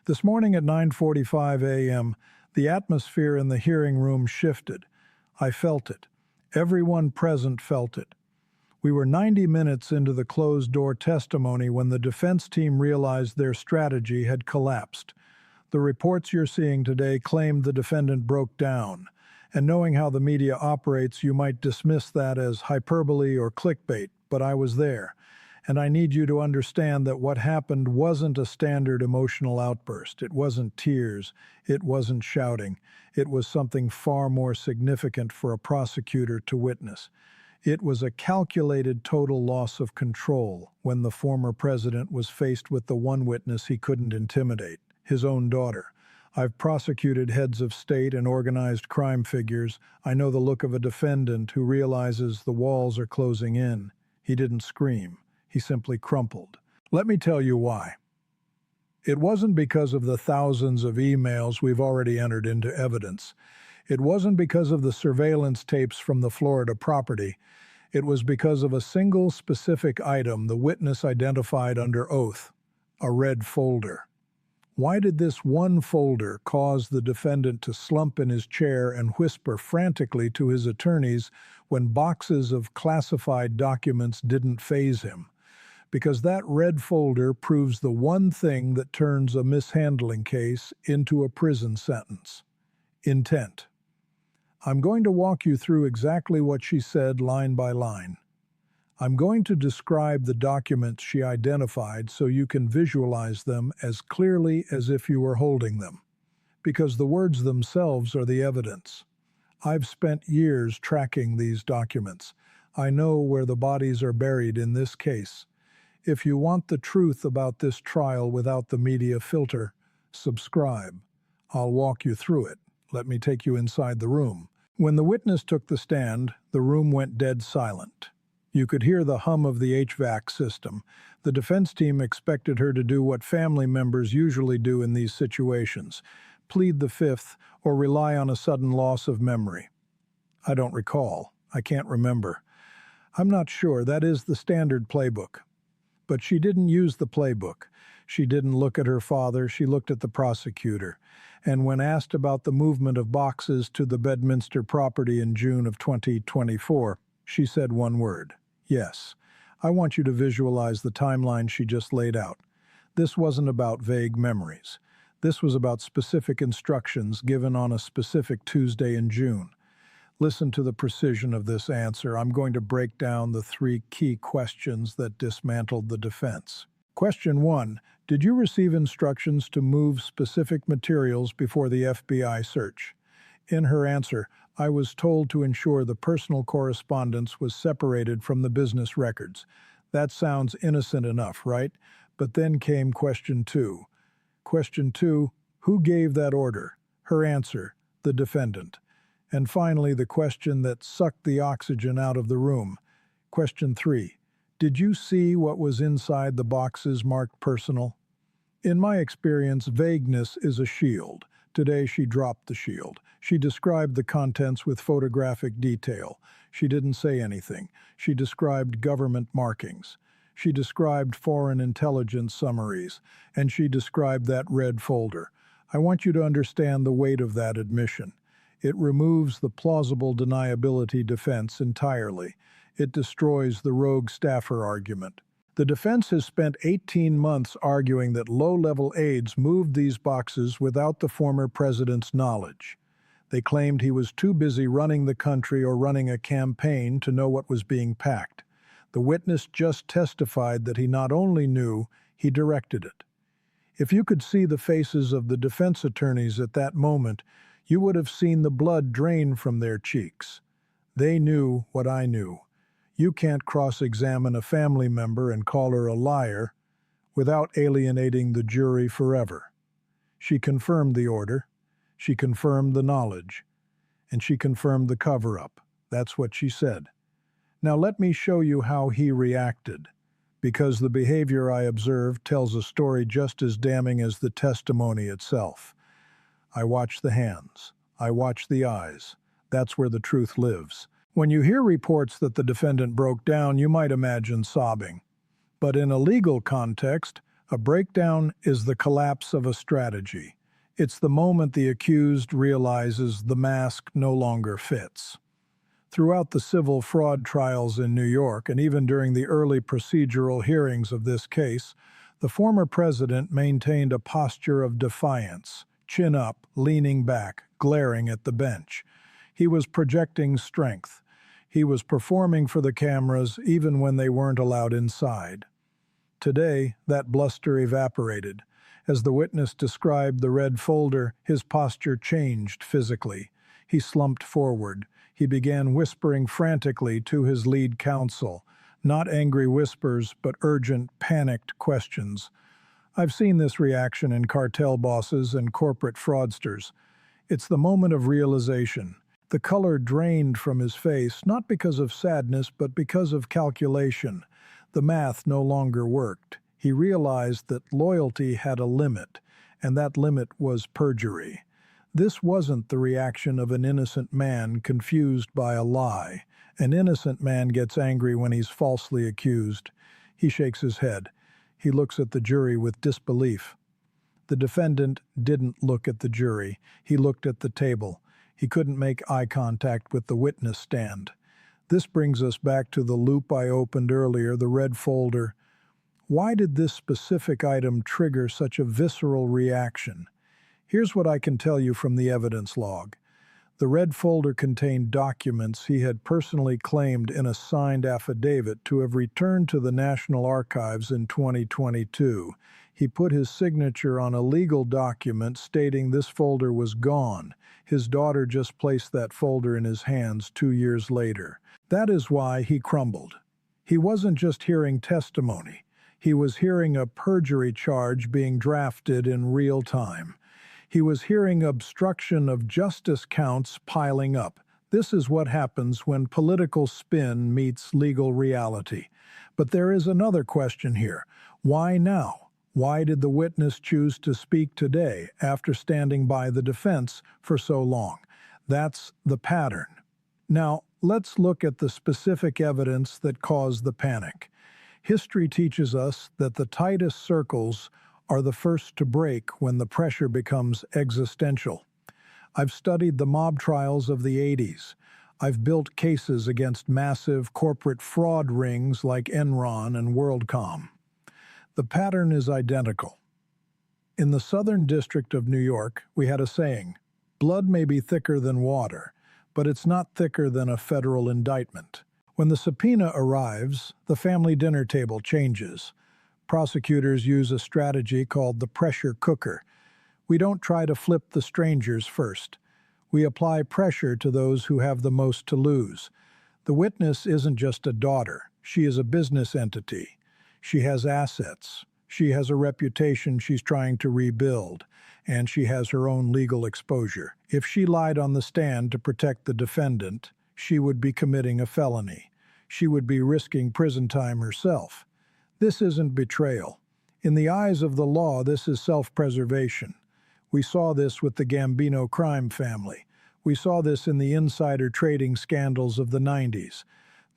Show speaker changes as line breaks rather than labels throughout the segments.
This morning at 9:45 a.m., the atmosphere in the hearing room shifted. I felt it. Everyone present felt it. We were 90 minutes into the closed-door testimony when the defense team realized their strategy had collapsed. The reports you're seeing today claimed the defendant broke down, and knowing how the media operates, you might dismiss that as hyperbole or clickbait, but I was there. And I need you to understand that what happened wasn't a standard emotional outburst. It wasn't tears. It wasn't shouting. It was something far more significant for a prosecutor to witness. It was a calculated total loss of control when the former president was faced with the one witness he couldn't intimidate, his own daughter. I've prosecuted heads of state and organized crime figures. I know the look of a defendant who realizes the walls are closing in. He didn't scream. He simply crumpled. Let me tell you why. It wasn't because of the thousands of emails we've already entered into evidence. It wasn't because of the surveillance tapes from the Florida property. It was because of a single specific item the witness identified under oath, a red folder. Why did this one folder cause the defendant to slump in his chair and whisper frantically to his attorneys when boxes of classified documents didn't faze him? Because that red folder proves the one thing that turns a mishandling case into a prison sentence: intent. I'm going to walk you through exactly what she said line by line. I'm going to describe the documents she identified so you can visualize them as clearly as if you were holding them, because the words themselves are the evidence. I've spent years tracking these documents. I know where the bodies are buried in this case. If you want the truth about this trial without the media filter, subscribe. I'll walk you through it. Let me take you inside the room. When the witness took the stand, the room went dead silent. You could hear the hum of the HVAC system. The defense team expected her to do what family members usually do in these situations: plead the fifth or rely on a sudden loss of memory. I don't recall. I can't remember. I'm not sure. That is the standard playbook. But she didn't use the playbook. She didn't look at her father. She looked at the prosecutor. And when asked about the movement of boxes to the Bedminster property in June of 2024, she said one word: yes. I want you to visualize the timeline she just laid out. This wasn't about vague memories. This was about specific instructions given on a specific Tuesday in June. Listen to the precision of this answer. I'm going to break down the three key questions that dismantled the defense. Question 1. Did you receive instructions to move specific materials before the FBI search? In her answer, I was told to ensure the personal correspondence was separated from the business records. That sounds innocent enough, right? But then came question 2. Question 2, who gave that order? Her answer, the defendant. And finally, the question that sucked the oxygen out of the room. Question 3, did you see what was inside the boxes marked personal? In my experience, vagueness is a shield. Today she dropped the shield. She described the contents with photographic detail. She didn't say anything. She described government markings. She described foreign intelligence summaries. And she described that red folder. I want you to understand the weight of that admission. It removes the plausible deniability defense entirely. It destroys the rogue staffer argument. The defense has spent 18 months arguing that low-level aides moved these boxes without the former president's knowledge. They claimed he was too busy running the country or running a campaign to know what was being packed. The witness just testified that he not only knew, he directed it. If you could see the faces of the defense attorneys at that moment, you would have seen the blood drain from their cheeks. They knew what I knew. You can't cross-examine a family member and call her a liar without alienating the jury forever. She confirmed the order, she confirmed the knowledge, and she confirmed the cover-up. That's what she said. Now let me show you how he reacted, because the behavior I observed tells a story just as damning as the testimony itself. I watch the hands. I watch the eyes. That's where the truth lives. When you hear reports that the defendant broke down, you might imagine sobbing. But in a legal context, A breakdown is the collapse of a strategy. It's the moment the accused realizes the mask no longer fits. Throughout the civil fraud trials in New York, and even during the early procedural hearings of this case, the former president maintained a posture of defiance, chin up, leaning back, glaring at the bench. He was projecting strength. He was performing for the cameras even when they weren't allowed inside. Today, that bluster evaporated. As the witness described the red folder, his posture changed physically. He slumped forward. He began whispering frantically to his lead counsel. Not angry whispers, but urgent, panicked questions. I've seen this reaction in cartel bosses and corporate fraudsters. It's the moment of realization. The color drained from his face, not because of sadness, but because of calculation. The math no longer worked. He realized that loyalty had a limit, and that limit was perjury. This wasn't the reaction of an innocent man confused by a lie. An innocent man gets angry when he's falsely accused. He shakes his head. He looks at the jury with disbelief. The defendant didn't look at the jury. He looked at the table. He couldn't make eye contact with the witness stand. This brings us back to the loop I opened earlier, the red folder. Why did this specific item trigger such a visceral reaction? Here's what I can tell you from the evidence log. The red folder contained documents he had personally claimed in a signed affidavit to have returned to the National Archives in 2022. He put his signature on a legal document stating this folder was gone. His daughter just placed that folder in his hands 2 years later. That is why he crumbled. He wasn't just hearing testimony. He was hearing a perjury charge being drafted in real time. He was hearing obstruction of justice counts piling up. This is what happens when political spin meets legal reality. But there is another question here. Why now? Why did the witness choose to speak today after standing by the defense for so long? That's the pattern. Now, let's look at the specific evidence that caused the panic. History teaches us that the tightest circles are the first to break when the pressure becomes existential. I've studied the mob trials of the 80s. I've built cases against massive corporate fraud rings like Enron and WorldCom. The pattern is identical. In the Southern District of New York, we had a saying, "Blood may be thicker than water, but it's not thicker than a federal indictment." When the subpoena arrives, the family dinner table changes. Prosecutors use a strategy called the pressure cooker. We don't try to flip the strangers first. We apply pressure to those who have the most to lose. The witness isn't just a daughter. She is a business entity. She has assets. She has a reputation she's trying to rebuild. And she has her own legal exposure. If she lied on the stand to protect the defendant, she would be committing a felony. She would be risking prison time herself. This isn't betrayal. In the eyes of the law, this is self-preservation. We saw this with the Gambino crime family. We saw this in the insider trading scandals of the 90s.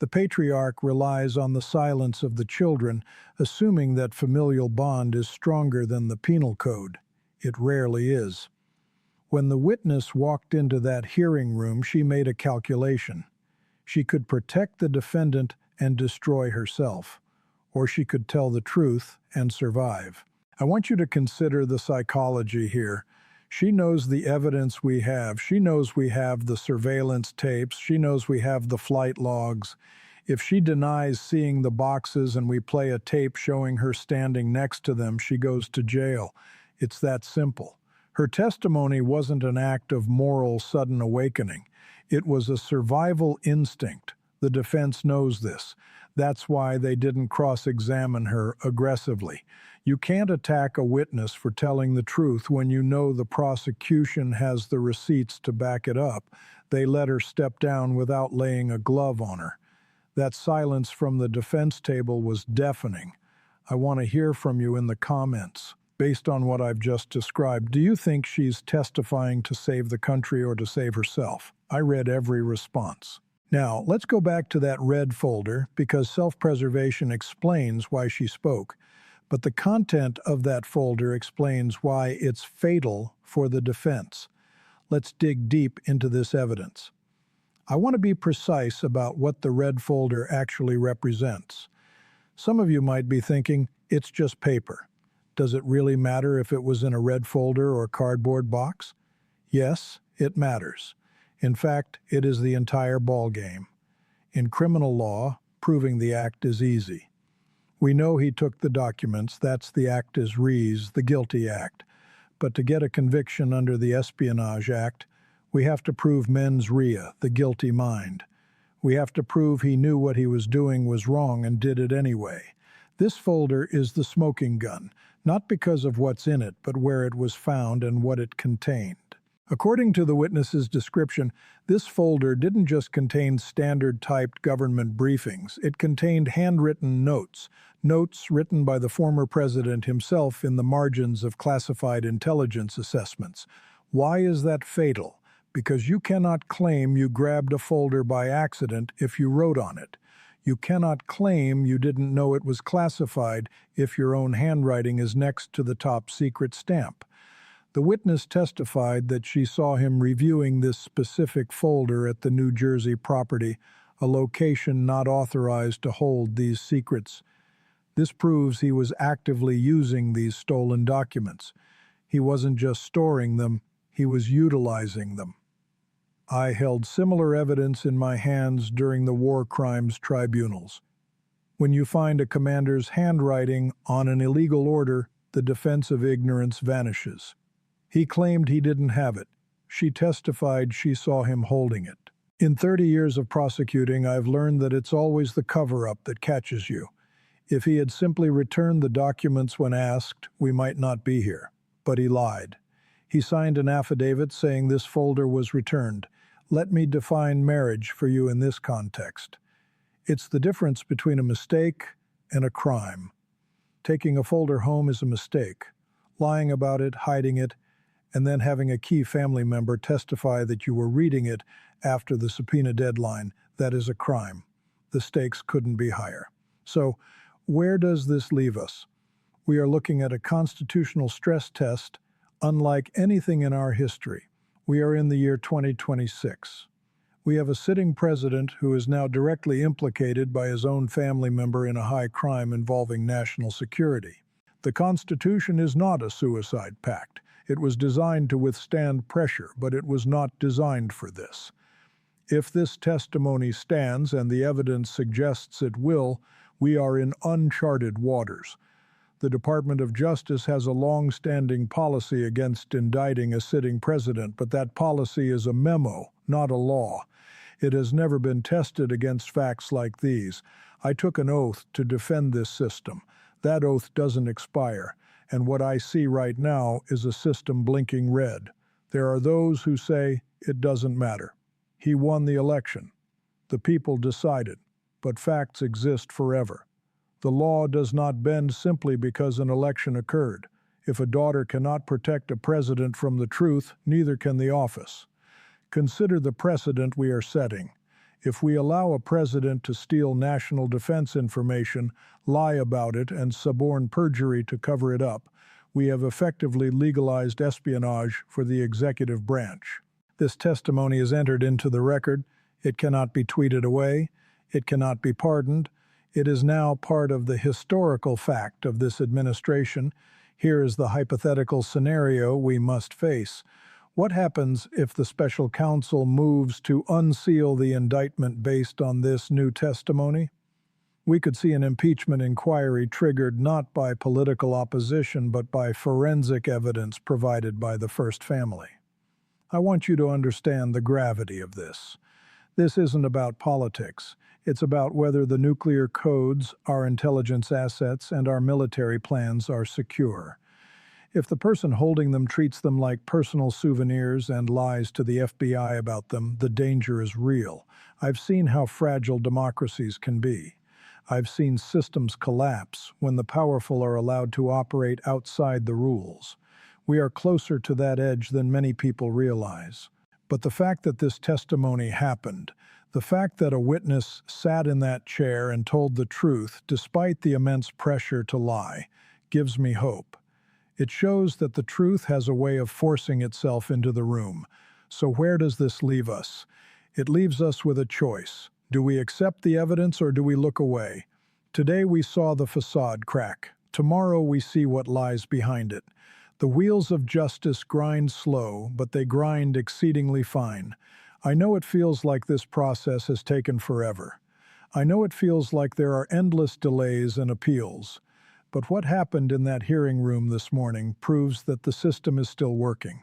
The patriarch relies on the silence of the children, assuming that familial bond is stronger than the penal code. It rarely is. When the witness walked into that hearing room, she made a calculation. She could protect the defendant and destroy herself, or she could tell the truth and survive. I want you to consider the psychology here. She knows the evidence we have. She knows we have the surveillance tapes. She knows we have the flight logs. If she denies seeing the boxes and we play a tape showing her standing next to them, she goes to jail. It's that simple. Her testimony wasn't an act of moral sudden awakening. It was a survival instinct. The defense knows this. That's why they didn't cross-examine her aggressively. You can't attack a witness for telling the truth when you know the prosecution has the receipts to back it up. They let her step down without laying a glove on her. That silence from the defense table was deafening. I want to hear from you in the comments. Based on what I've just described, do you think she's testifying to save the country or to save herself? I read every response. Now, let's go back to that red folder because self-preservation explains why she spoke. But the content of that folder explains why it's fatal for the defense. Let's dig deep into this evidence. I want to be precise about what the red folder actually represents. Some of you might be thinking, it's just paper. Does it really matter if it was in a red folder or cardboard box? Yes, it matters. In fact, it is the entire ballgame. In criminal law, proving the act is easy. We know he took the documents, that's the actus reus, the guilty act. But to get a conviction under the Espionage Act, we have to prove mens rea, the guilty mind. We have to prove he knew what he was doing was wrong and did it anyway. This folder is the smoking gun, not because of what's in it, but where it was found and what it contained. According to the witness's description, this folder didn't just contain standard-typed government briefings. It contained handwritten notes written by the former president himself in the margins of classified intelligence assessments. Why is that fatal? Because you cannot claim you grabbed a folder by accident if you wrote on it. You cannot claim you didn't know it was classified if your own handwriting is next to the top secret stamp. The witness testified that she saw him reviewing this specific folder at the New Jersey property, a location not authorized to hold these secrets. This proves he was actively using these stolen documents. He wasn't just storing them, he was utilizing them. I held similar evidence in my hands during the war crimes tribunals. When you find a commander's handwriting on an illegal order, the defense of ignorance vanishes. He claimed he didn't have it. She testified she saw him holding it. In 30 years of prosecuting, I've learned that it's always the cover-up that catches you. If he had simply returned the documents when asked, we might not be here. But he lied. He signed an affidavit saying this folder was returned. Let me define marriage for you in this context. It's the difference between a mistake and a crime. Taking a folder home is a mistake. Lying about it, hiding it, and then having a key family member testify that you were reading it after the subpoena deadline, that is a crime. The stakes couldn't be higher. So, where does this leave us? We are looking at a constitutional stress test unlike anything in our history. We are in the year 2026. We have a sitting president who is now directly implicated by his own family member in a high crime involving national security. The Constitution is not a suicide pact. It was designed to withstand pressure, but it was not designed for this. If this testimony stands, and the evidence suggests it will, we are in uncharted waters. The Department of Justice has a long-standing policy against indicting a sitting president, but that policy is a memo, not a law. It has never been tested against facts like these. I took an oath to defend this system. That oath doesn't expire, and what I see right now is a system blinking red. There are those who say it doesn't matter. He won the election. The people decided, but facts exist forever. The law does not bend simply because an election occurred. If a daughter cannot protect a president from the truth, neither can the office. Consider the precedent we are setting. If we allow a president to steal national defense information, lie about it, and suborn perjury to cover it up, we have effectively legalized espionage for the executive branch. This testimony is entered into the record. It cannot be tweeted away. It cannot be pardoned. It is now part of the historical fact of this administration. Here is the hypothetical scenario we must face. What happens if the special counsel moves to unseal the indictment based on this new testimony? We could see an impeachment inquiry triggered not by political opposition but by forensic evidence provided by the first family. I want you to understand the gravity of this. This isn't about politics. It's about whether the nuclear codes, our intelligence assets, and our military plans are secure. If the person holding them treats them like personal souvenirs and lies to the FBI about them, the danger is real. I've seen how fragile democracies can be. I've seen systems collapse when the powerful are allowed to operate outside the rules. We are closer to that edge than many people realize. But the fact that this testimony happened, the fact that a witness sat in that chair and told the truth despite the immense pressure to lie, gives me hope. It shows that the truth has a way of forcing itself into the room. So where does this leave us? It leaves us with a choice. Do we accept the evidence or do we look away? Today we saw the facade crack. Tomorrow we see what lies behind it. The wheels of justice grind slow, but they grind exceedingly fine. I know it feels like this process has taken forever. I know it feels like there are endless delays and appeals. But what happened in that hearing room this morning proves that the system is still working.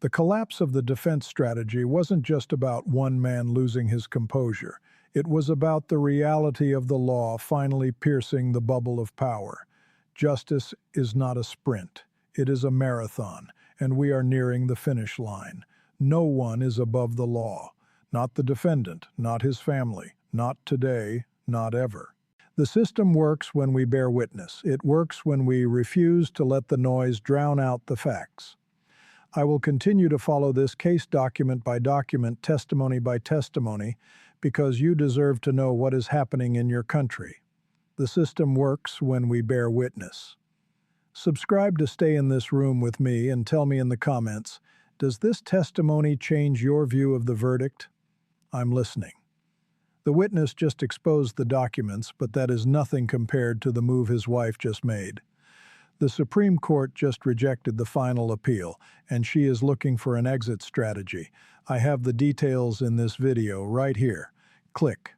The collapse of the defense strategy wasn't just about one man losing his composure. It was about the reality of the law finally piercing the bubble of power. Justice is not a sprint. It is a marathon, and we are nearing the finish line. No one is above the law. Not the defendant, not his family, not today, not ever. The system works when we bear witness. It works when we refuse to let the noise drown out the facts. I will continue to follow this case document by document, testimony by testimony, because you deserve to know what is happening in your country. The system works when we bear witness. Subscribe to stay in this room with me and tell me in the comments, does this testimony change your view of the verdict? I'm listening. The witness just exposed the documents, but that is nothing compared to the move his wife just made. The Supreme Court just rejected the final appeal, and she is looking for an exit strategy. I have the details in this video right here. Click.